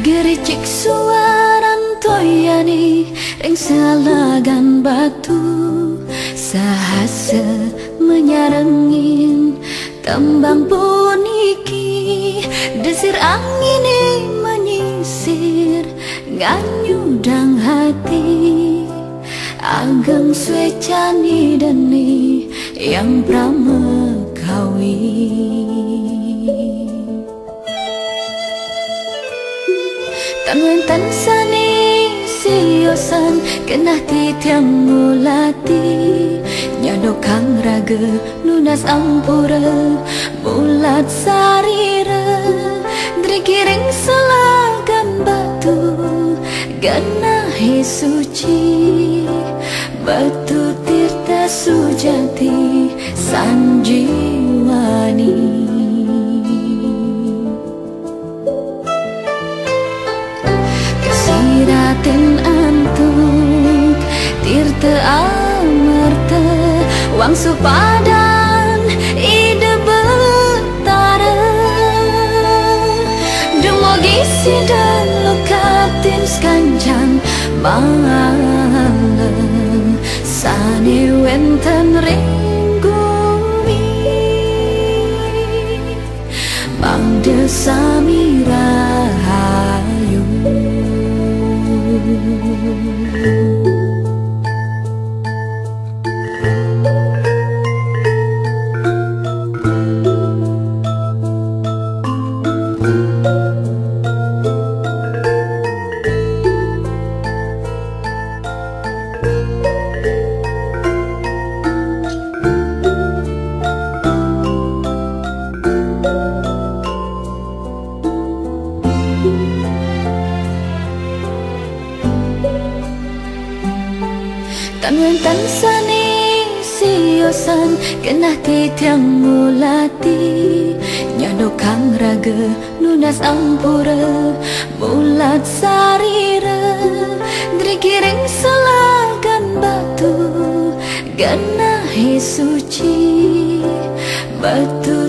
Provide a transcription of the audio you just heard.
Gericik suaran toyani ring salagan batu sahasa menyarengin tembang puniki desir angin menyisir nganyudang hati ageng swecani deni yang pramekawi. Tanwen tansani siosan kenah titiang mulati nyadokang raga lunas ampura bulat sarira drigiring selagan batu ganahi suci batu tirta sujati sanjiwani. Raten antuk tirta amarta wang supadan ide betara dumogi sidan lukatin skanjang malam sani wenten ringgui bangde sami rahayu. Tanwen tansani siosan kenah titiang mulati nyadokang raga lunas ampura bulat sarira drigiring selagan batu ganahi suci batu